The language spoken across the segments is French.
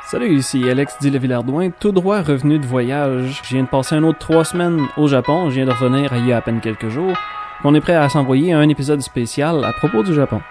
Salut, ici Alex Dille-Villardouin, tout droit revenu de voyage. Je viens de passer un autre 3 semaines au Japon, je viens de revenir il y a à peine quelques jours. On est prêt à s'envoyer un épisode spécial à propos du Japon.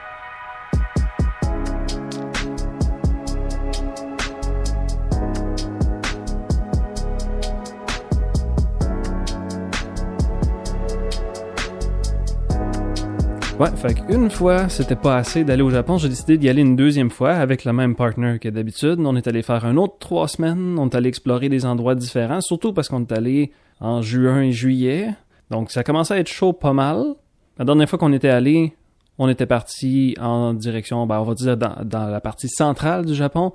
Ouais, fait qu'une fois, c'était pas assez d'aller au Japon, j'ai décidé d'y aller une deuxième fois avec le même partner que d'habitude. On est allé faire un autre 3 semaines, on est allé explorer des endroits différents, surtout parce qu'on est allé en juin et juillet. Donc ça commençait à être chaud pas mal. La dernière fois qu'on était allé, on était parti en direction, on va dire dans la partie centrale du Japon.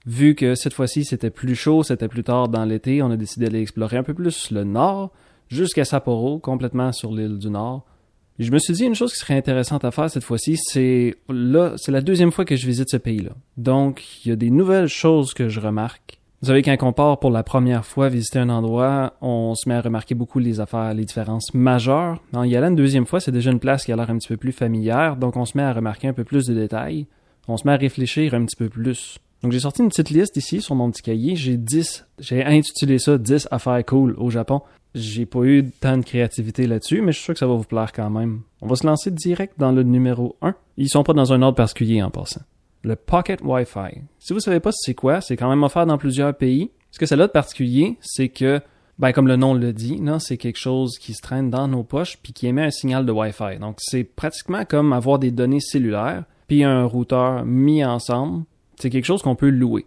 Vu que cette fois-ci c'était plus chaud, c'était plus tard dans l'été, on a décidé d'aller explorer un peu plus le nord, jusqu'à Sapporo, complètement sur l'île du Nord. Et je me suis dit une chose qui serait intéressante à faire cette fois-ci, c'est la deuxième fois que je visite ce pays-là. Donc, il y a des nouvelles choses que je remarque. Vous savez, quand on part pour la première fois visiter un endroit, on se met à remarquer beaucoup les différences majeures. En y allant une deuxième fois, c'est déjà une place qui a l'air un petit peu plus familière, donc on se met à remarquer un peu plus de détails. On se met à réfléchir un petit peu plus. Donc, j'ai sorti une petite liste ici sur mon petit cahier. J'ai intitulé ça 10 affaires cool au Japon. J'ai pas eu tant de créativité là-dessus, mais je suis sûr que ça va vous plaire quand même. On va se lancer direct dans le numéro 1. Ils sont pas dans un ordre particulier en passant. Le Pocket Wi-Fi. Si vous savez pas c'est quoi, c'est quand même offert dans plusieurs pays. Ce que ça a de particulier, c'est que, comme le nom le dit, là, c'est quelque chose qui se traîne dans nos poches puis qui émet un signal de Wi-Fi. Donc c'est pratiquement comme avoir des données cellulaires puis un routeur mis ensemble. C'est quelque chose qu'on peut louer.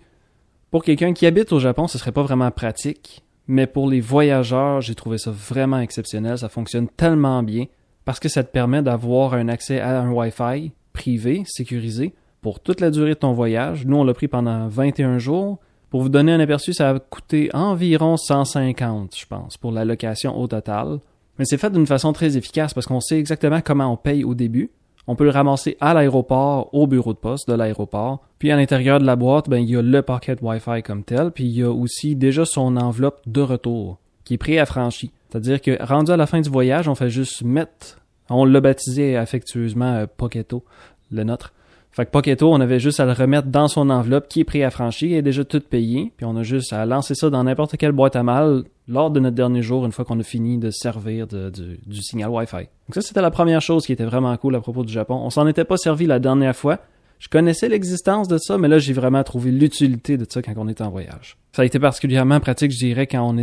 Pour quelqu'un qui habite au Japon, ce serait pas vraiment pratique. Mais pour les voyageurs, j'ai trouvé ça vraiment exceptionnel. Ça fonctionne tellement bien parce que ça te permet d'avoir un accès à un Wi-Fi privé, sécurisé, pour toute la durée de ton voyage. Nous, on l'a pris pendant 21 jours. Pour vous donner un aperçu, ça a coûté environ 150, je pense, pour la location au total. Mais c'est fait d'une façon très efficace parce qu'on sait exactement comment on paye au début. On peut le ramasser à l'aéroport, au bureau de poste de l'aéroport. Puis à l'intérieur de la boîte, il y a le Pocket Wi-Fi comme tel. Puis il y a aussi déjà son enveloppe de retour, qui est préaffranchie. C'est-à-dire que rendu à la fin du voyage, on fait juste on l'a baptisé affectueusement Pocketo, le nôtre. Fait que Pocketo, on avait juste à le remettre dans son enveloppe qui est préaffranchie et est déjà toute payée. Puis on a juste à lancer ça dans n'importe quelle boîte à mal lors de notre dernier jour, une fois qu'on a fini de servir du signal Wi-Fi. Donc ça, c'était la première chose qui était vraiment cool à propos du Japon. On s'en était pas servi la dernière fois. Je connaissais l'existence de ça, mais là, j'ai vraiment trouvé l'utilité de ça quand on était en voyage. Ça a été particulièrement pratique, je dirais, quand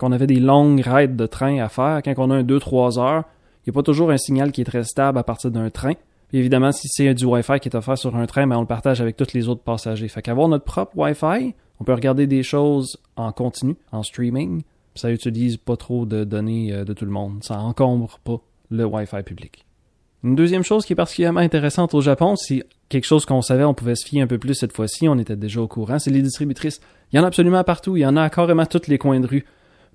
on avait des longues rides de train à faire, quand on a un 2-3 heures. Il n'y a pas toujours un signal qui est très stable à partir d'un train. Puis évidemment, si c'est du Wi-Fi qui est offert sur un train, on le partage avec tous les autres passagers. Fait qu'avoir notre propre Wi-Fi, on peut regarder des choses en continu, en streaming. Ça utilise pas trop de données de tout le monde. Ça encombre pas le Wi-Fi public. Une deuxième chose qui est particulièrement intéressante au Japon, c'est quelque chose qu'on savait, on pouvait se fier un peu plus cette fois-ci, on était déjà au courant, c'est les distributrices. Il y en a absolument partout, il y en a à carrément tous les coins de rue.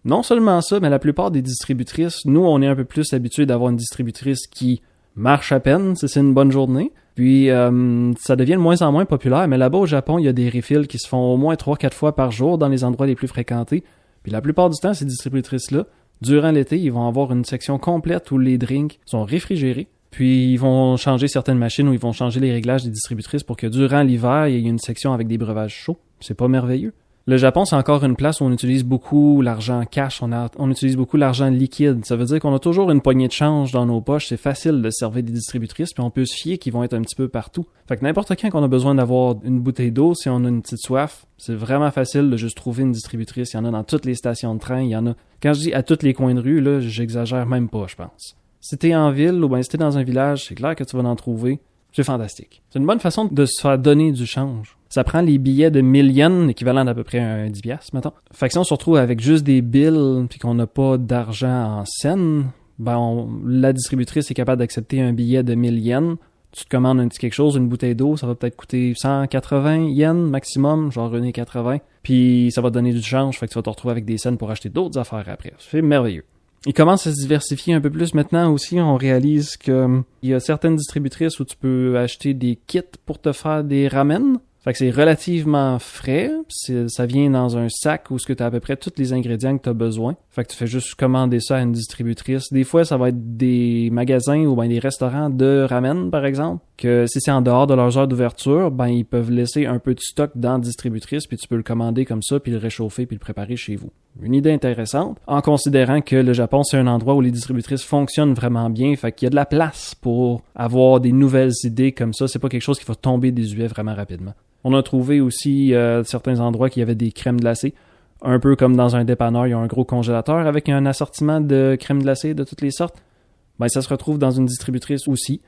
Non seulement ça, mais la plupart des distributrices, nous, on est un peu plus habitués d'avoir une distributrice qui marche à peine, si c'est une bonne journée. Puis, ça devient de moins en moins populaire, mais là-bas au Japon, il y a des refills qui se font au moins 3-4 fois par jour dans les endroits les plus fréquentés. Puis la plupart du temps, ces distributrices-là, durant l'été, ils vont avoir une section complète où les drinks sont réfrigérés. Puis ils vont changer certaines machines ou ils vont changer les réglages des distributrices pour que durant l'hiver, il y ait une section avec des breuvages chauds. C'est pas merveilleux. Le Japon, c'est encore une place où on utilise beaucoup l'argent cash, on utilise beaucoup l'argent liquide. Ça veut dire qu'on a toujours une poignée de change dans nos poches. C'est facile de servir des distributrices, puis on peut se fier qu'ils vont être un petit peu partout. Fait que n'importe quand qu'on a besoin d'avoir une bouteille d'eau, si on a une petite soif, c'est vraiment facile de juste trouver une distributrice. Il y en a dans toutes les stations de train, il y en a. Quand je dis à tous les coins de rue, là, j'exagère même pas, je pense. Si t'es en ville ou si t'es dans un village, c'est clair que tu vas en trouver. C'est fantastique. C'est une bonne façon de se faire donner du change. Ça prend les billets de 1000 yens, équivalent d'à peu près un 10 piastres, mettons. Fait que si on se retrouve avec juste des bills puis qu'on n'a pas d'argent en scène, la distributrice est capable d'accepter un billet de 1000 yens. Tu te commandes un petit quelque chose, une bouteille d'eau, ça va peut-être coûter 180 yens maximum, genre 1,80. Puis ça va te donner du change, fait que tu vas te retrouver avec des cents pour acheter d'autres affaires après. C'est merveilleux. Il commence à se diversifier un peu plus maintenant aussi. On réalise que il y a certaines distributrices où tu peux acheter des kits pour te faire des ramen. Fait que c'est relativement frais, ça vient dans un sac où tu as à peu près tous les ingrédients que tu as besoin. Fait que tu fais juste commander ça à une distributrice. Des fois, ça va être des magasins ou bien des restaurants de ramen, par exemple, que si c'est en dehors de leurs heures d'ouverture, ben ils peuvent laisser un peu de stock dans la distributrice, puis tu peux le commander comme ça, puis le réchauffer, puis le préparer chez vous. Une idée intéressante, en considérant que le Japon, c'est un endroit où les distributrices fonctionnent vraiment bien, fait qu'il y a de la place pour avoir des nouvelles idées comme ça. C'est pas quelque chose qui va tomber désuet vraiment rapidement. On a trouvé aussi certains endroits qui avaient des crèmes glacées. Un peu comme dans un dépanneur, il y a un gros congélateur avec un assortiment de crèmes glacées de toutes les sortes. Ben, ça se retrouve dans une distributrice aussi.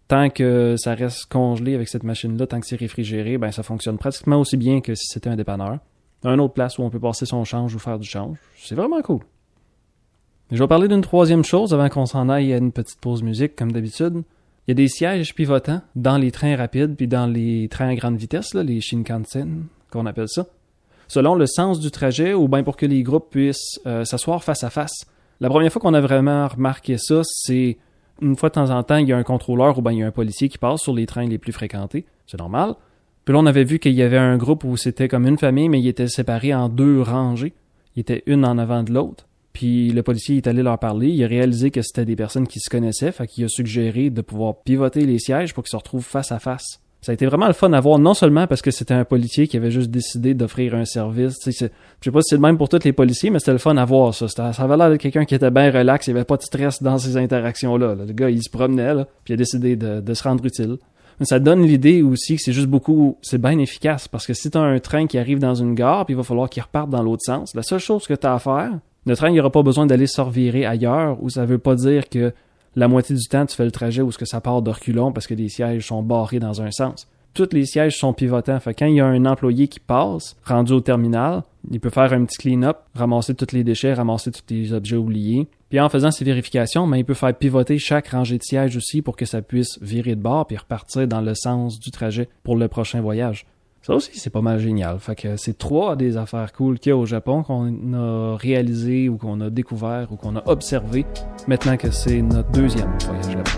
Tant que ça reste congelé avec cette machine-là, tant que c'est réfrigéré, ben ça fonctionne pratiquement aussi bien que si c'était un dépanneur. Une autre place où on peut passer son change ou faire du change. C'est vraiment cool. Je vais parler d'une troisième chose avant qu'on s'en aille à une petite pause musique, comme d'habitude. Il y a des sièges pivotants dans les trains rapides puis dans les trains à grande vitesse, là, les Shinkansen, qu'on appelle ça, selon le sens du trajet ou bien pour que les groupes puissent s'asseoir face à face. La première fois qu'on a vraiment remarqué ça, c'est une fois de temps en temps, il y a un contrôleur ou bien il y a un policier qui passe sur les trains les plus fréquentés. C'est normal. Puis là, on avait vu qu'il y avait un groupe où c'était comme une famille, mais ils étaient séparés en 2 rangées. Ils étaient une en avant de l'autre. Puis le policier est allé leur parler, il a réalisé que c'était des personnes qui se connaissaient, fait qu'il a suggéré de pouvoir pivoter les sièges pour qu'ils se retrouvent face à face. Ça a été vraiment le fun à voir, non seulement parce que c'était un policier qui avait juste décidé d'offrir un service, je sais pas si c'est le même pour tous les policiers, mais c'était le fun à voir ça. Ça avait l'air de quelqu'un qui était bien relax, il n'y avait pas de stress dans ces interactions-là. Le gars, il se promenait, là, puis il a décidé de se rendre utile. Mais ça donne l'idée aussi que c'est bien efficace, parce que si t'as un train qui arrive dans une gare, puis il va falloir qu'il reparte dans l'autre sens, la seule chose que t'as à faire, le train, il n'y aura pas besoin d'aller se revirer ailleurs, ou ça veut pas dire que la moitié du temps, tu fais le trajet où ça part de reculons parce que les sièges sont barrés dans un sens. Tous les sièges sont pivotants. Fait quand il y a un employé qui passe, rendu au terminal, il peut faire un petit clean-up, ramasser tous les déchets, ramasser tous les objets oubliés. Puis en faisant ces vérifications, il peut faire pivoter chaque rangée de sièges aussi pour que ça puisse virer de bord puis repartir dans le sens du trajet pour le prochain voyage. Ça aussi, c'est pas mal génial. Fait que c'est 3 des affaires cool qu'il y a au Japon qu'on a réalisé ou qu'on a découvert ou qu'on a observé maintenant que c'est notre 2e voyage là-bas.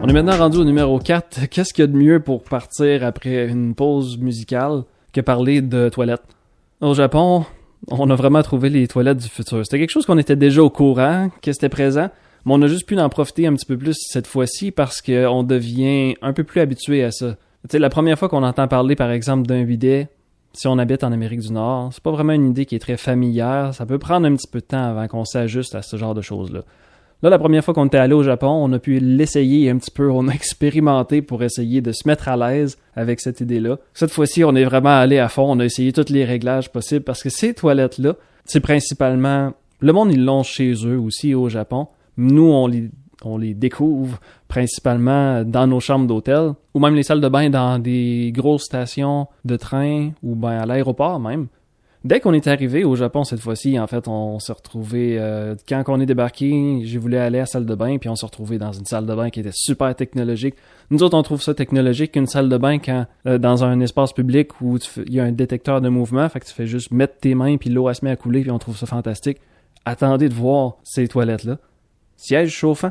On est maintenant rendu au numéro 4. Qu'est-ce qu'il y a de mieux pour partir après une pause musicale que parler de toilettes? Au Japon, on a vraiment trouvé les toilettes du futur. C'était quelque chose qu'on était déjà au courant, que c'était présent, mais on a juste pu en profiter un petit peu plus cette fois-ci parce qu'on devient un peu plus habitué à ça. Tu sais, la première fois qu'on entend parler, par exemple, d'un bidet, si on habite en Amérique du Nord, c'est pas vraiment une idée qui est très familière. Ça peut prendre un petit peu de temps avant qu'on s'ajuste à ce genre de choses-là. Là, la première fois qu'on était allé au Japon, on a pu l'essayer un petit peu, on a expérimenté pour essayer de se mettre à l'aise avec cette idée-là. Cette fois-ci, on est vraiment allé à fond, on a essayé tous les réglages possibles parce que ces toilettes-là, c'est principalement... Le monde, ils l'ont chez eux aussi au Japon. Nous, on les découvre principalement dans nos chambres d'hôtel ou même les salles de bain dans des grosses stations de train ou ben à l'aéroport même. Dès qu'on est arrivé au Japon cette fois-ci, en fait, on s'est retrouvé... quand on est débarqué, j'ai voulu aller à la salle de bain, puis on s'est retrouvé dans une salle de bain qui était super technologique. Nous autres, on trouve ça technologique qu'une salle de bain quand dans un espace public où il y a un détecteur de mouvement, fait que tu fais juste mettre tes mains, puis l'eau, elle se met à couler, puis on trouve ça fantastique. Attendez de voir ces toilettes-là. Sièges chauffants.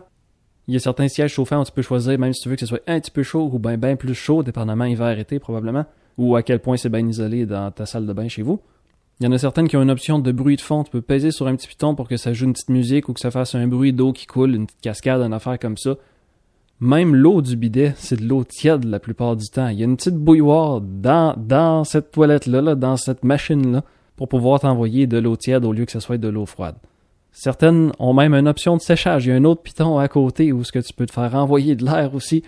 Il y a certains sièges chauffants où tu peux choisir, même si tu veux que ce soit un petit peu chaud ou bien plus chaud, dépendamment hiver-été probablement, ou à quel point c'est bien isolé dans ta salle de bain chez vous. Il y en a certaines qui ont une option de bruit de fond. Tu peux peser sur un petit piton pour que ça joue une petite musique ou que ça fasse un bruit d'eau qui coule, une petite cascade, une affaire comme ça. Même l'eau du bidet, c'est de l'eau tiède la plupart du temps. Il y a une petite bouilloire dans cette toilette-là, dans cette machine-là, pour pouvoir t'envoyer de l'eau tiède au lieu que ce soit de l'eau froide. Certaines ont même une option de séchage. Il y a un autre piton à côté où ce que tu peux te faire envoyer de l'air aussi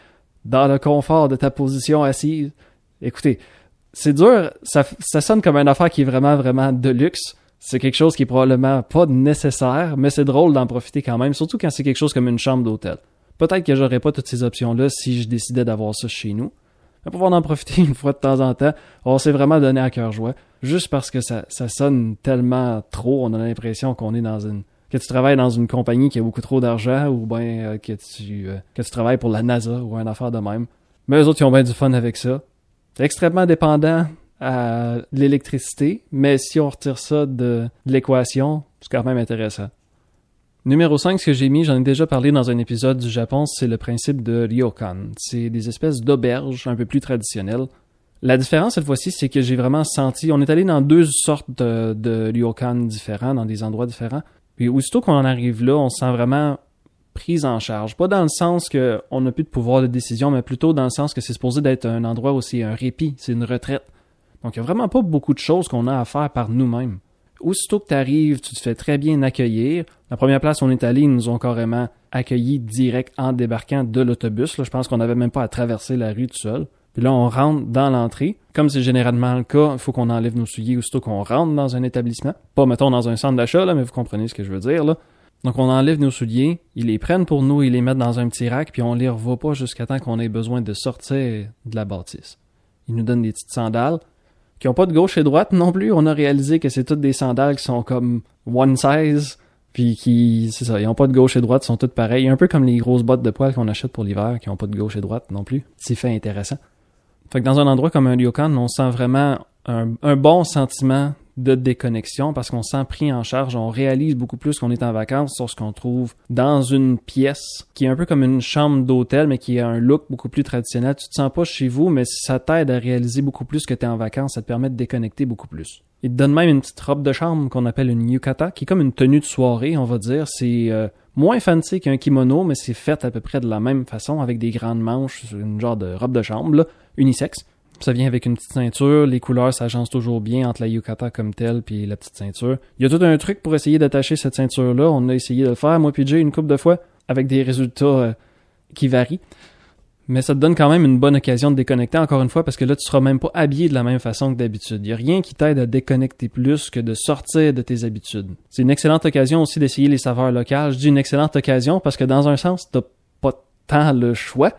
dans le confort de ta position assise. Écoutez, c'est dur, ça sonne comme une affaire qui est vraiment, vraiment de luxe. C'est quelque chose qui est probablement pas nécessaire, mais c'est drôle d'en profiter quand même, surtout quand c'est quelque chose comme une chambre d'hôtel. Peut-être que j'aurais pas toutes ces options-là si je décidais d'avoir ça chez nous. Mais pour pouvoir en profiter une fois de temps en temps, on s'est vraiment donné à cœur joie. Juste parce que ça sonne tellement trop, on a l'impression qu'on est que tu travailles dans une compagnie qui a beaucoup trop d'argent ou bien que tu travailles pour la NASA ou une affaire de même. Mais eux autres, ils ont bien du fun avec ça. C'est extrêmement dépendant à l'électricité, mais si on retire ça de l'équation, c'est quand même intéressant. Numéro 5, ce que j'ai mis, j'en ai déjà parlé dans un épisode du Japon, c'est le principe de ryokan. C'est des espèces d'auberges un peu plus traditionnelles. La différence cette fois-ci, c'est que j'ai vraiment senti... On est allé dans 2 sortes de ryokan différents, dans des endroits différents. Puis aussitôt qu'on en arrive là, on se sent vraiment prise en charge. Pas dans le sens qu'on n'a plus de pouvoir de décision, mais plutôt dans le sens que c'est supposé d'être un endroit où c'est un répit, c'est une retraite. Donc il n'y a vraiment pas beaucoup de choses qu'on a à faire par nous-mêmes. Aussitôt que tu arrives, tu te fais très bien accueillir. La première place où on est allé, ils nous ont carrément accueillis direct en débarquant de l'autobus. Là, je pense qu'on n'avait même pas à traverser la rue tout seul. Puis là, on rentre dans l'entrée. Comme c'est généralement le cas, il faut qu'on enlève nos souliers aussitôt qu'on rentre dans un établissement. Pas, mettons, dans un centre d'achat, là, mais vous comprenez ce que je veux dire, là. Donc, on enlève nos souliers, ils les prennent pour nous, ils les mettent dans un petit rack, puis on les revoit pas jusqu'à temps qu'on ait besoin de sortir de la bâtisse. Ils nous donnent des petites sandales, qui ont pas de gauche et droite non plus. On a réalisé que c'est toutes des sandales qui sont comme one size, puis c'est ça, ils ont pas de gauche et droite, sont toutes pareilles. Un peu comme les grosses bottes de poils qu'on achète pour l'hiver, qui ont pas de gauche et droite non plus. C'est fait intéressant. Fait que dans un endroit comme un ryokan, on sent vraiment un bon sentiment de déconnexion parce qu'on se sent pris en charge, on réalise beaucoup plus qu'on est en vacances sur ce qu'on trouve dans une pièce qui est un peu comme une chambre d'hôtel mais qui a un look beaucoup plus traditionnel. Tu te sens pas chez vous, mais ça t'aide à réaliser beaucoup plus que tu es en vacances, ça te permet de déconnecter beaucoup plus. Il te donne même une petite robe de chambre qu'on appelle une yukata, qui est comme une tenue de soirée, on va dire. C'est moins fancy qu'un kimono, mais c'est fait à peu près de la même façon avec des grandes manches, une genre de robe de chambre, là, unisexe. Ça vient avec une petite ceinture, les couleurs s'agencent toujours bien entre la yukata comme telle puis la petite ceinture. Il y a tout un truc pour essayer d'attacher cette ceinture-là, on a essayé de le faire, moi puis Jay, une couple de fois, avec des résultats qui varient. Mais ça te donne quand même une bonne occasion de déconnecter encore une fois parce que là, tu seras même pas habillé de la même façon que d'habitude. Il y a rien qui t'aide à déconnecter plus que de sortir de tes habitudes. C'est une excellente occasion aussi d'essayer les saveurs locales. Je dis une excellente occasion parce que dans un sens, t'as pas tant le choix.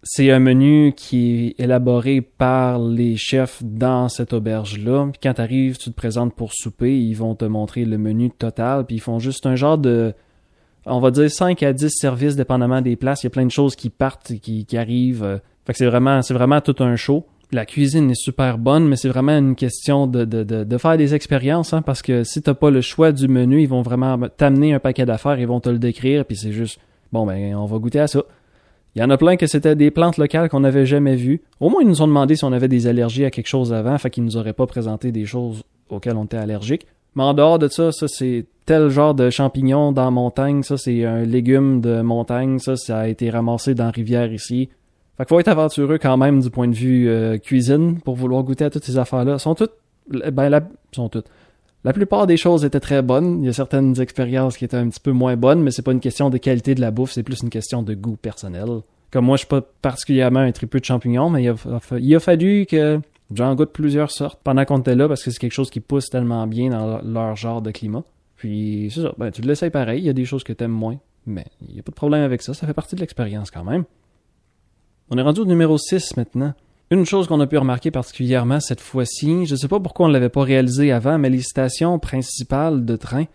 C'est un menu qui est élaboré par les chefs dans cette auberge-là. Puis quand t'arrives, tu te présentes pour souper, ils vont te montrer le menu total, puis ils font juste un genre de, on va dire 5 à 10 services dépendamment des places. Il y a plein de choses qui partent, qui arrivent. Fait que c'est vraiment tout un show. La cuisine est super bonne, mais c'est vraiment une question de faire des expériences, hein, parce que si t'as pas le choix du menu, ils vont vraiment t'amener un paquet d'affaires, ils vont te le décrire, puis c'est juste, bon ben, on va goûter à ça. Il y en a plein que c'était des plantes locales qu'on n'avait jamais vues. Au moins, ils nous ont demandé si on avait des allergies à quelque chose avant, fait qu'ils nous auraient pas présenté des choses auxquelles on était allergique. Mais en dehors de ça, c'est tel genre de champignon dans la montagne, ça c'est un légume de montagne, ça a été ramassé dans la rivière ici. Fait qu'il faut être aventureux quand même du point de vue cuisine pour vouloir goûter à toutes ces affaires-là. Sont toutes. La plupart des choses étaient très bonnes. Il y a certaines expériences qui étaient un petit peu moins bonnes, mais c'est pas une question de qualité de la bouffe, c'est plus une question de goût personnel. Comme moi, je suis pas particulièrement un tripeux de champignons, mais il a fallu que j'en goûte plusieurs sortes pendant qu'on était là, parce que c'est quelque chose qui pousse tellement bien dans leur genre de climat. Puis, c'est ça, ben, tu l'essayes pareil, il y a des choses que t'aimes moins, mais il y a pas de problème avec ça, ça fait partie de l'expérience quand même. On est rendu au numéro 6 maintenant. Une chose qu'on a pu remarquer particulièrement cette fois-ci, je sais pas pourquoi on l'avait pas réalisé avant, mais les stations principales de train,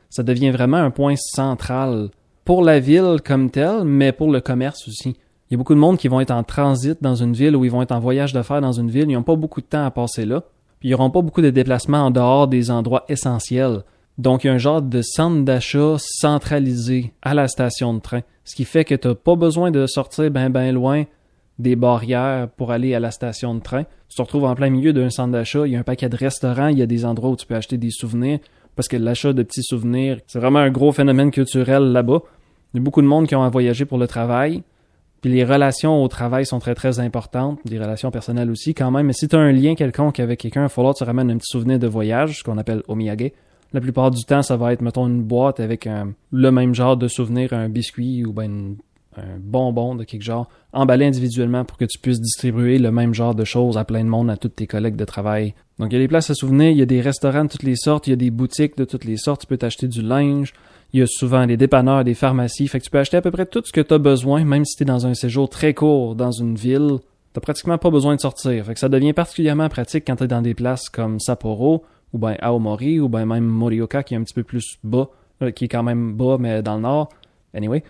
ça devient vraiment un point central pour la ville comme telle, mais pour le commerce aussi. Il y a beaucoup de monde qui vont être en transit dans une ville ou ils vont être en voyage d'affaires dans une ville, ils n'ont pas beaucoup de temps à passer là, puis ils n'auront pas beaucoup de déplacements en dehors des endroits essentiels. Donc il y a un genre de centre d'achat centralisé à la station de train, ce qui fait que tu n'as pas besoin de sortir ben loin des barrières pour aller à la station de train. Tu te retrouves en plein milieu d'un centre d'achat, il y a un paquet de restaurants, il y a des endroits où tu peux acheter des souvenirs, parce que l'achat de petits souvenirs, c'est vraiment un gros phénomène culturel là-bas. Il y a beaucoup de monde qui ont à voyager pour le travail, puis les relations au travail sont très très importantes, des relations personnelles aussi quand même, mais si tu as un lien quelconque avec quelqu'un, il va falloir que tu ramènes un petit souvenir de voyage, ce qu'on appelle omiyage. La plupart du temps, ça va être, mettons, une boîte avec le même genre de souvenir, un biscuit ou ben un bonbon de quelque genre, emballé individuellement pour que tu puisses distribuer le même genre de choses à plein de monde, à tous tes collègues de travail. Donc, il y a des places à souvenirs, il y a des restaurants de toutes les sortes, il y a des boutiques de toutes les sortes, tu peux t'acheter du linge, il y a souvent des dépanneurs, des pharmacies, fait que tu peux acheter à peu près tout ce que tu as besoin, même si tu es dans un séjour très court dans une ville, t'as pratiquement pas besoin de sortir. Fait que ça devient particulièrement pratique quand tu es dans des places comme Sapporo, ou ben Aomori, ou ben même Morioka, qui est un petit peu plus bas, qui est quand même bas, mais dans le nord. Anyway.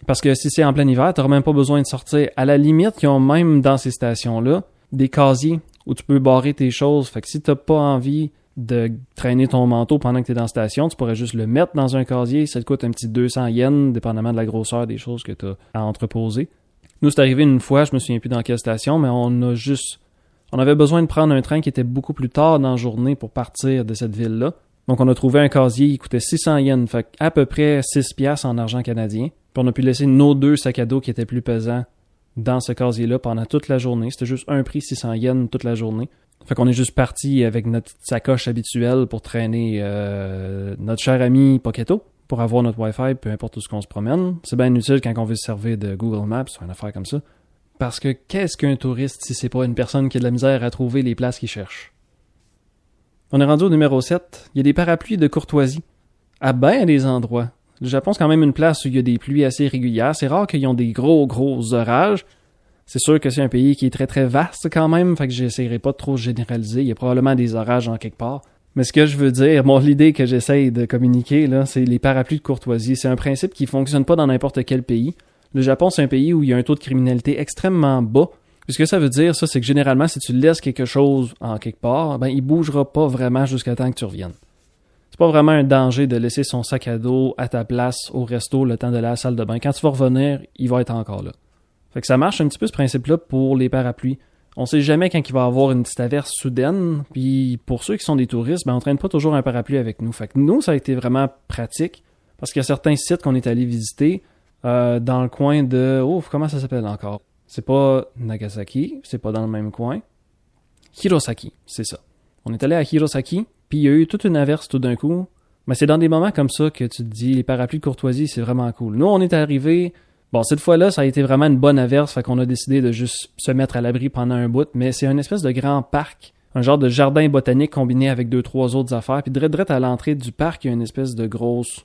Parce que si c'est en plein hiver, t'auras même pas besoin de sortir. À la limite, ils ont même dans ces stations-là des casiers où tu peux barrer tes choses. Fait que si t'as pas envie de traîner ton manteau pendant que t'es dans la station, tu pourrais juste le mettre dans un casier. Ça te coûte un petit 200 yens, dépendamment de la grosseur des choses que t'as à entreposer. Nous, c'est arrivé une fois, je me souviens plus dans quelle station, mais on avait besoin de prendre un train qui était beaucoup plus tard dans la journée pour partir de cette ville-là. Donc, on a trouvé un casier qui coûtait 600 yens, fait à peu près 6 piastres en argent canadien. Puis on a pu laisser nos 2 sacs à dos qui étaient plus pesants dans ce casier-là pendant toute la journée. C'était juste un prix 600 yens toute la journée. Fait qu'on est juste parti avec notre sacoche habituelle pour traîner notre cher ami Poketo pour avoir notre Wi-Fi, peu importe où ce qu'on se promène. C'est bien utile quand on veut se servir de Google Maps ou une affaire comme ça. Parce que qu'est-ce qu'un touriste si c'est pas une personne qui a de la misère à trouver les places qu'il cherche? On est rendu au numéro 7. Il y a des parapluies de courtoisie. À bien des endroits. Le Japon, c'est quand même une place où il y a des pluies assez régulières. C'est rare qu'ils ont des gros orages. C'est sûr que c'est un pays qui est très très vaste quand même, fait que j'essaierai pas de trop généraliser. Il y a probablement des orages en quelque part. Mais ce que je veux dire, l'idée que j'essaye de communiquer, là, c'est les parapluies de courtoisie. C'est un principe qui fonctionne pas dans n'importe quel pays. Le Japon, c'est un pays où il y a un taux de criminalité extrêmement bas. Ce que ça veut dire, ça, c'est que généralement, si tu laisses quelque chose en quelque part, il bougera pas vraiment jusqu'à temps que tu reviennes. C'est pas vraiment un danger de laisser son sac à dos à ta place au resto le temps de la salle de bain. Quand tu vas revenir, il va être encore là. Fait que ça marche un petit peu ce principe-là pour les parapluies. On sait jamais quand il va y avoir une petite averse soudaine, puis pour ceux qui sont des touristes, on traîne pas toujours un parapluie avec nous. Fait que nous, ça a été vraiment pratique, parce qu'il y a certains sites qu'on est allé visiter dans le coin de... comment ça s'appelle encore? C'est pas Nagasaki, c'est pas dans le même coin. Hirosaki, c'est ça. On est allé à Hirosaki, puis il y a eu toute une averse tout d'un coup. Mais c'est dans des moments comme ça que tu te dis, les parapluies de courtoisie, c'est vraiment cool. Nous, on est arrivés... Bon, cette fois-là, ça a été vraiment une bonne averse, fait qu'on a décidé de juste se mettre à l'abri pendant un bout, mais c'est une espèce de grand parc, un genre de jardin botanique combiné avec 2-3 autres affaires, puis direct à l'entrée du parc, il y a une espèce de grosse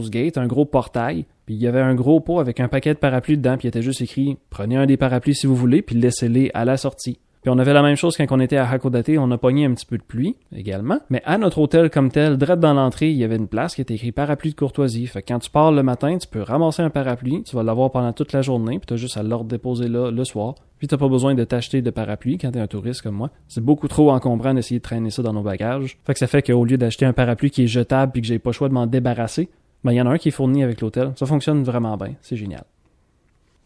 gate, un gros portail, puis il y avait un gros pot avec un paquet de parapluies dedans, puis il était juste écrit « Prenez un des parapluies si vous voulez, puis laissez-les à la sortie ». Puis on avait la même chose quand on était à Hakodate, on a pogné un petit peu de pluie également. Mais à notre hôtel comme tel, direct dans l'entrée, il y avait une place qui était écrit parapluie de courtoisie. Fait que quand tu pars le matin, tu peux ramasser un parapluie, tu vas l'avoir pendant toute la journée, puis t'as juste à le redéposer là le soir. Puis t'as pas besoin de t'acheter de parapluie quand t'es un touriste comme moi. C'est beaucoup trop encombrant d'essayer de traîner ça dans nos bagages. Fait que ça fait qu'au lieu d'acheter un parapluie qui est jetable puis que j'ai pas le choix de m'en débarrasser, il y en a un qui est fourni avec l'hôtel. Ça fonctionne vraiment bien, c'est génial.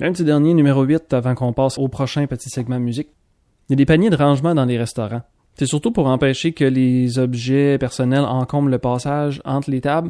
Un petit dernier, numéro 8, avant qu'on passe au prochain petit segment musique. Il y a des paniers de rangement dans les restaurants. C'est surtout pour empêcher que les objets personnels encombrent le passage entre les tables.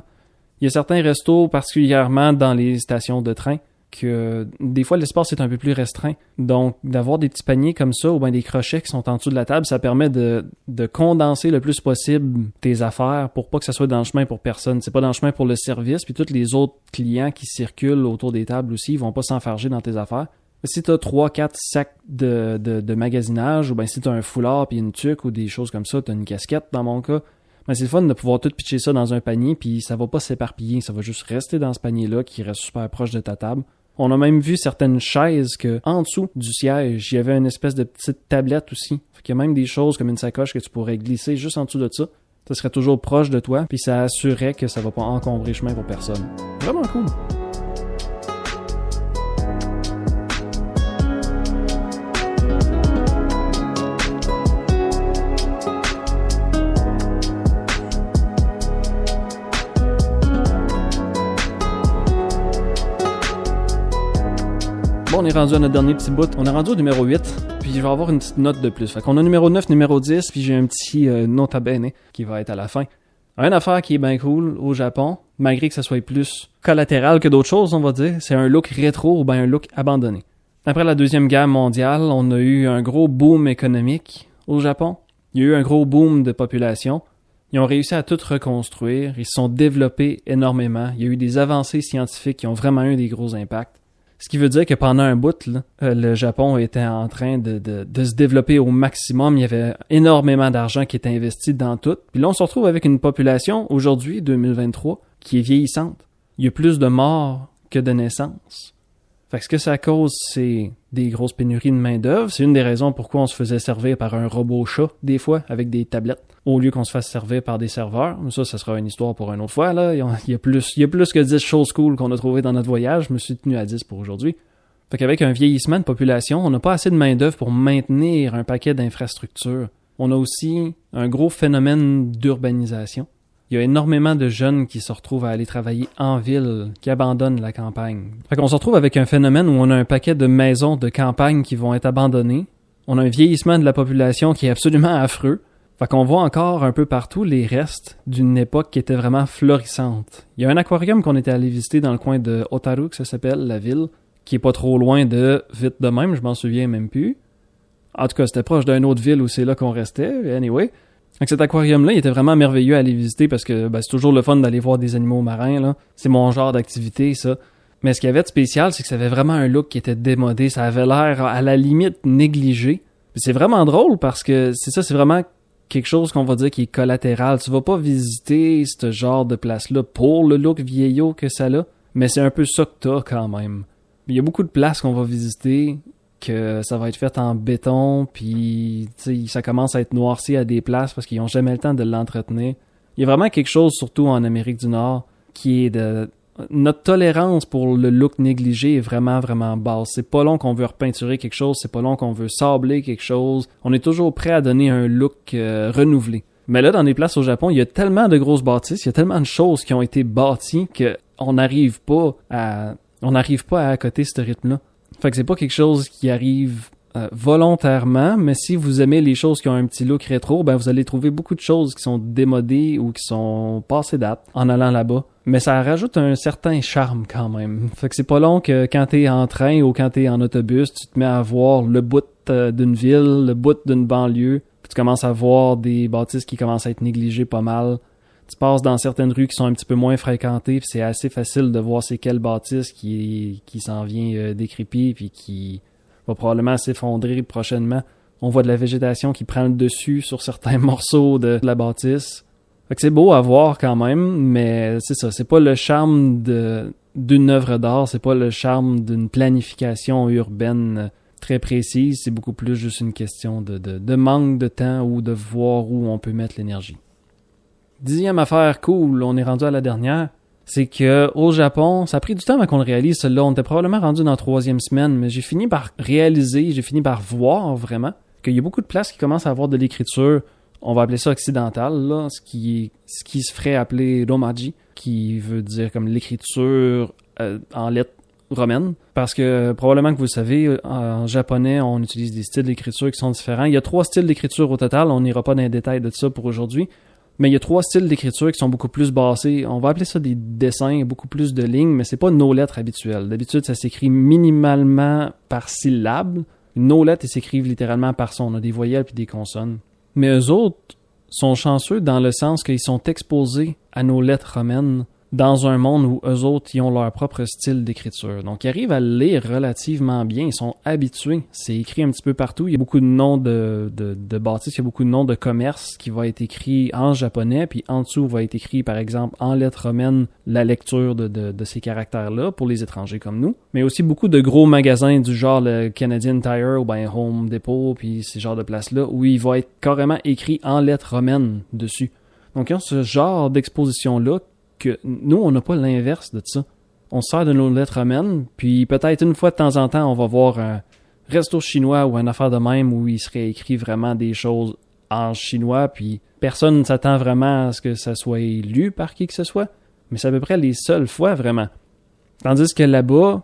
Il y a certains restos, particulièrement dans les stations de train, que des fois l'espace est un peu plus restreint. Donc, d'avoir des petits paniers comme ça, ou bien des crochets qui sont en dessous de la table, ça permet de condenser le plus possible tes affaires pour pas que ça soit dans le chemin pour personne. C'est pas dans le chemin pour le service, puis tous les autres clients qui circulent autour des tables aussi, ils vont pas s'enfarger dans tes affaires. Si t'as 3-4 sacs de magasinage, ou bien si t'as un foulard puis une tuque ou des choses comme ça, t'as une casquette dans mon cas, ben c'est le fun de pouvoir tout pitcher ça dans un panier puis ça va pas s'éparpiller, ça va juste rester dans ce panier-là qui reste super proche de ta table. On a même vu certaines chaises que en dessous du siège, il y avait une espèce de petite tablette aussi. Fait qu'il y a même des choses comme une sacoche que tu pourrais glisser juste en dessous de ça. Ça serait toujours proche de toi puis ça assurerait que ça va pas encombrer le chemin pour personne. Vraiment cool. Bon, on est rendu à notre dernier petit bout. On est rendu au numéro 8, puis je vais avoir une petite note de plus. Fait qu'on a numéro 9, numéro 10, puis j'ai un petit nota bene qui va être à la fin. Une affaire qui est bien cool au Japon, malgré que ça soit plus collatéral que d'autres choses, on va dire, c'est un look rétro ou bien un look abandonné. Après la Deuxième Guerre mondiale, on a eu un gros boom économique au Japon. Il y a eu un gros boom de population. Ils ont réussi à tout reconstruire. Ils se sont développés énormément. Il y a eu des avancées scientifiques qui ont vraiment eu des gros impacts. Ce qui veut dire que pendant un bout, là, le Japon était en train de se développer au maximum. Il y avait énormément d'argent qui était investi dans tout. Puis là, on se retrouve avec une population, aujourd'hui, 2023, qui est vieillissante. Il y a plus de morts que de naissances. Fait que ce que ça cause, c'est des grosses pénuries de main-d'œuvre. C'est une des raisons pourquoi on se faisait servir par un robot chat, des fois, avec des tablettes, au lieu qu'on se fasse servir par des serveurs. Ça sera une histoire pour une autre fois, là. Il y a plus que 10 choses cool qu'on a trouvées dans notre voyage. Je me suis tenu à 10 pour aujourd'hui. Fait qu'avec un vieillissement de population, on n'a pas assez de main-d'œuvre pour maintenir un paquet d'infrastructures. On a aussi un gros phénomène d'urbanisation. Il y a énormément de jeunes qui se retrouvent à aller travailler en ville, qui abandonnent la campagne. Fait qu'on se retrouve avec un phénomène où on a un paquet de maisons de campagne qui vont être abandonnées. On a un vieillissement de la population qui est absolument affreux. Fait qu'on voit encore un peu partout les restes d'une époque qui était vraiment florissante. Il y a un aquarium qu'on était allé visiter dans le coin de Otaru, que ça s'appelle, la ville, qui est pas trop loin de vite de même, je m'en souviens même plus. En tout cas, c'était proche d'une autre ville où c'est là qu'on restait, anyway. Donc cet aquarium-là, il était vraiment merveilleux à aller visiter parce que c'est toujours le fun d'aller voir des animaux marins, là. C'est mon genre d'activité, ça. Mais ce qu'il y avait de spécial, c'est que ça avait vraiment un look qui était démodé, ça avait l'air à la limite négligé. Puis c'est vraiment drôle parce que c'est vraiment quelque chose qu'on va dire qui est collatéral. Tu vas pas visiter ce genre de place-là pour le look vieillot que ça a, mais c'est un peu ça que t'as quand même. Il y a beaucoup de places qu'on va visiter que ça va être fait en béton, puis ça commence à être noirci à des places parce qu'ils ont jamais le temps de l'entretenir. Il y a vraiment quelque chose, surtout en Amérique du Nord, qui est de... Notre tolérance pour le look négligé est vraiment, vraiment basse. C'est pas long qu'on veut repeinturer quelque chose, c'est pas long qu'on veut sabler quelque chose. On est toujours prêt à donner un look renouvelé. Mais là, dans les places au Japon, il y a tellement de grosses bâtisses, il y a tellement de choses qui ont été bâties qu'on n'arrive pas à accoter ce rythme-là. Fait que c'est pas quelque chose qui arrive volontairement, mais si vous aimez les choses qui ont un petit look rétro, vous allez trouver beaucoup de choses qui sont démodées ou qui sont passées date en allant là-bas. Mais ça rajoute un certain charme quand même. Fait que c'est pas long que quand t'es en train ou quand t'es en autobus, tu te mets à voir le bout d'une ville, le bout d'une banlieue, puis tu commences à voir des bâtisses qui commencent à être négligées pas mal. Tu passes dans certaines rues qui sont un petit peu moins fréquentées, puis c'est assez facile de voir c'est quelle bâtisse qui s'en vient décrépie puis qui va probablement s'effondrer prochainement. On voit de la végétation qui prend le dessus sur certains morceaux de la bâtisse. Fait que c'est beau à voir quand même, mais c'est ça, c'est pas le charme d'une œuvre d'art, c'est pas le charme d'une planification urbaine très précise, c'est beaucoup plus juste une question de manque de temps ou de voir où on peut mettre l'énergie. 10e affaire cool, on est rendu à la dernière, c'est que au Japon, ça a pris du temps avant qu'on le réalise, celui-là, on était probablement rendu dans la 3e semaine, mais j'ai fini par voir vraiment qu'il y a beaucoup de places qui commencent à avoir de l'écriture, on va appeler ça occidentale, là, ce qui se ferait appeler romaji, qui veut dire comme l'écriture en lettres romaines, parce que probablement que vous le savez, en japonais, on utilise des styles d'écriture qui sont différents. Il y a 3 styles d'écriture au total, on n'ira pas dans les détails de ça pour aujourd'hui, mais il y a 3 styles d'écriture qui sont beaucoup plus basés, on va appeler ça des dessins, beaucoup plus de lignes, mais c'est pas nos lettres habituelles. D'habitude, ça s'écrit minimalement par syllabe. Nos lettres, elles s'écrivent littéralement par son. On a des voyelles puis des consonnes. Mais eux autres sont chanceux dans le sens qu'ils sont exposés à nos lettres romaines dans un monde où eux autres, ils ont leur propre style d'écriture. Donc, ils arrivent à le lire relativement bien. Ils sont habitués. C'est écrit un petit peu partout. Il y a beaucoup de noms de bâtisses, il y a beaucoup de noms de commerce qui va être écrit en japonais, puis en dessous va être écrit, par exemple, en lettres romaines, la lecture de ces caractères-là pour les étrangers comme nous. Mais aussi beaucoup de gros magasins du genre le Canadian Tire ou Home Depot, puis ces genres de places-là, où il va être carrément écrit en lettres romaines dessus. Donc, ils ont ce genre d'exposition-là que nous, on n'a pas l'inverse de ça. On se sert de nos lettres romaines, puis peut-être une fois de temps en temps, on va voir un resto chinois ou une affaire de même où il serait écrit vraiment des choses en chinois, puis personne ne s'attend vraiment à ce que ça soit lu par qui que ce soit, mais c'est à peu près les seules fois vraiment. Tandis que là-bas,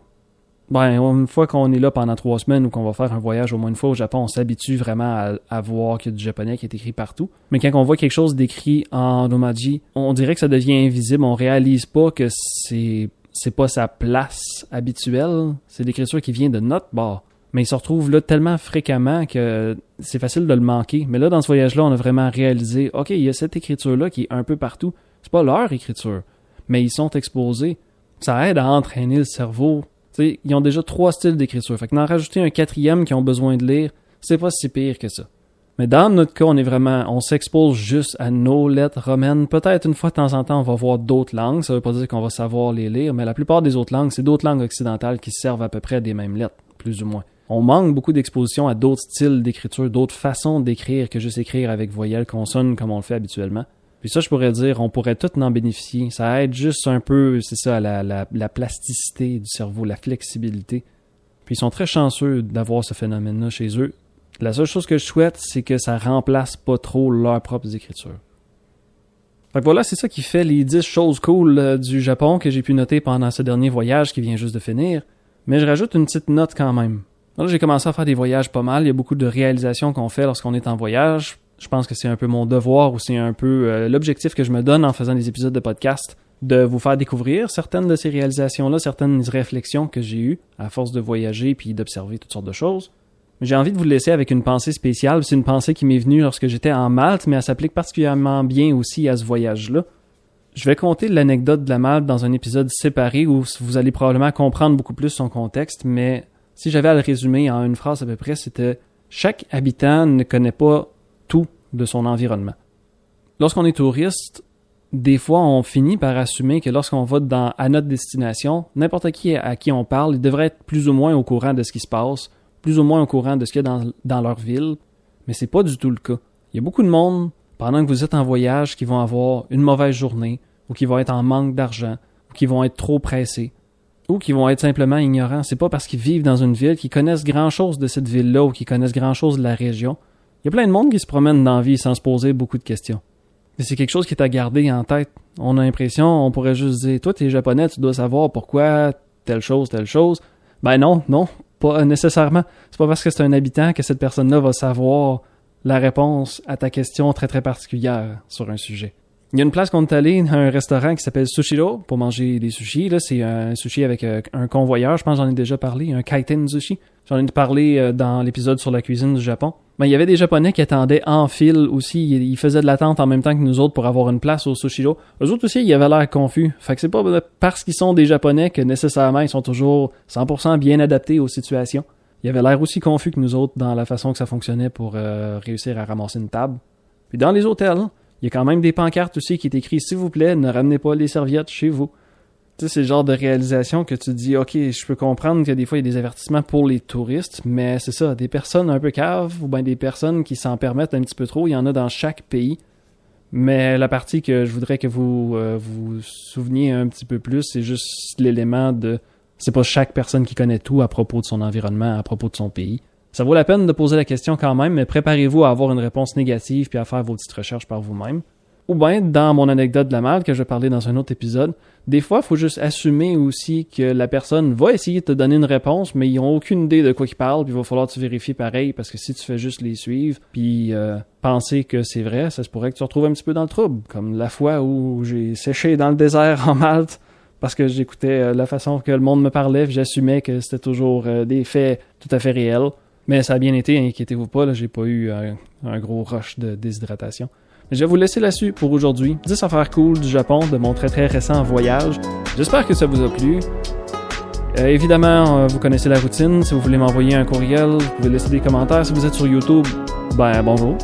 une fois qu'on est là pendant 3 semaines ou qu'on va faire un voyage au moins une fois au Japon, on s'habitue vraiment à voir qu'il y a du japonais qui est écrit partout. Mais quand on voit quelque chose d'écrit en romaji, on dirait que ça devient invisible. On réalise pas que c'est pas sa place habituelle. C'est l'écriture qui vient de notre bord. Mais il se retrouve là tellement fréquemment que c'est facile de le manquer. Mais là, dans ce voyage-là, on a vraiment réalisé, OK, il y a cette écriture-là qui est un peu partout. C'est pas leur écriture, mais ils sont exposés. Ça aide à entraîner le cerveau. T'sais, ils ont déjà 3 styles d'écriture. Fait que d'en rajouter un 4e qu'ils ont besoin de lire, c'est pas si pire que ça. Mais dans notre cas, on s'expose juste à nos lettres romaines. Peut-être une fois de temps en temps, on va voir d'autres langues. Ça veut pas dire qu'on va savoir les lire, mais la plupart des autres langues, c'est d'autres langues occidentales qui servent à peu près des mêmes lettres, plus ou moins. On manque beaucoup d'exposition à d'autres styles d'écriture, d'autres façons d'écrire que juste écrire avec voyelles, consonnes comme on le fait habituellement. Puis ça, je pourrais dire, on pourrait tout en bénéficier. Ça aide juste un peu, c'est ça, la plasticité du cerveau, la flexibilité. Puis ils sont très chanceux d'avoir ce phénomène-là chez eux. La seule chose que je souhaite, c'est que ça remplace pas trop leurs propres écritures. Fait que voilà, c'est ça qui fait les 10 choses cool du Japon que j'ai pu noter pendant ce dernier voyage qui vient juste de finir. Mais je rajoute une petite note quand même. Là, j'ai commencé à faire des voyages pas mal. Il y a beaucoup de réalisations qu'on fait lorsqu'on est en voyage. Je pense que c'est un peu mon devoir ou c'est un peu l'objectif que je me donne en faisant des épisodes de podcast, de vous faire découvrir certaines de ces réalisations-là, certaines réflexions que j'ai eues à force de voyager puis d'observer toutes sortes de choses. Mais j'ai envie de vous laisser avec une pensée spéciale. C'est une pensée qui m'est venue lorsque j'étais en Malte, mais elle s'applique particulièrement bien aussi à ce voyage-là. Je vais conter l'anecdote de la Malte dans un épisode séparé où vous allez probablement comprendre beaucoup plus son contexte, mais si j'avais à le résumer en une phrase à peu près, c'était « Chaque habitant ne connaît pas tout de son environnement ». Lorsqu'on est touriste, des fois on finit par assumer que lorsqu'on va à notre destination, n'importe qui à qui on parle, il devrait être plus ou moins au courant de ce qui se passe, plus ou moins au courant de ce qu'il y a dans leur ville, mais c'est pas du tout le cas. Il y a beaucoup de monde, pendant que vous êtes en voyage, qui vont avoir une mauvaise journée, ou qui vont être en manque d'argent, ou qui vont être trop pressés, ou qui vont être simplement ignorants. C'est pas parce qu'ils vivent dans une ville qu'ils connaissent grand-chose de cette ville-là, ou qu'ils connaissent grand-chose de la région. Il y a plein de monde qui se promène dans la vie sans se poser beaucoup de questions. Et c'est quelque chose qui est à garder en tête. On a l'impression, on pourrait juste dire, toi t'es japonais, tu dois savoir pourquoi telle chose. Ben non, pas nécessairement. C'est pas parce que c'est un habitant que cette personne-là va savoir la réponse à ta question très très particulière sur un sujet. Il y a une place qu'on est allé, un restaurant qui s'appelle Sushiro pour manger des sushis. Là, c'est un sushi avec un convoyeur. Je pense que j'en ai déjà parlé, un kaiten sushi. J'en ai parlé dans l'épisode sur la cuisine du Japon. Ben, il y avait des Japonais qui attendaient en file aussi. Ils faisaient de l'attente en même temps que nous autres pour avoir une place au Sushiro. Eux autres aussi, ils avaient l'air confus. Fait que c'est pas parce qu'ils sont des Japonais que nécessairement ils sont toujours 100% bien adaptés aux situations. Ils avaient l'air aussi confus que nous autres dans la façon que ça fonctionnait pour réussir à ramasser une table. Puis dans les hôtels, il y a quand même des pancartes aussi qui est écrit « S'il vous plaît, ne ramenez pas les serviettes chez vous ». Tu sais, c'est le genre de réalisation que tu te dis « Ok, je peux comprendre que des fois, il y a des avertissements pour les touristes, mais c'est ça, des personnes un peu caves ou bien des personnes qui s'en permettent un petit peu trop, il y en a dans chaque pays. Mais la partie que je voudrais que vous vous souveniez un petit peu plus, c'est juste l'élément de... C'est pas chaque personne qui connaît tout à propos de son environnement, à propos de son pays. Ça vaut la peine de poser la question quand même, mais préparez-vous à avoir une réponse négative puis à faire vos petites recherches par vous-même. Ou bien, dans mon anecdote de la Malte que je vais parler dans un autre épisode, des fois, il faut juste assumer aussi que la personne va essayer de te donner une réponse, mais ils n'ont aucune idée de quoi ils parlent, puis il va falloir que tu vérifies pareil, parce que si tu fais juste les suivre, puis penser que c'est vrai, ça se pourrait que tu te retrouves un petit peu dans le trouble. Comme la fois où j'ai séché dans le désert en Malte, parce que j'écoutais la façon que le monde me parlait, puis j'assumais que c'était toujours des faits tout à fait réels. Mais ça a bien été, inquiétez-vous pas, là, j'ai pas eu un gros rush de déshydratation. Je vais vous laisser là-dessus pour aujourd'hui. 10 affaires cool du Japon de mon très très récent voyage. J'espère que ça vous a plu. Évidemment, vous connaissez la routine. Si vous voulez m'envoyer un courriel, vous pouvez laisser des commentaires. Si vous êtes sur YouTube, ben bonjour.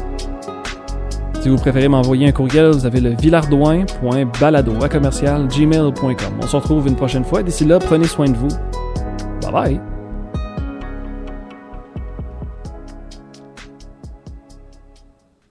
Si vous préférez m'envoyer un courriel, vous avez le villardouin.balado@gmail.com. On se retrouve une prochaine fois. D'ici là, prenez soin de vous. Bye bye!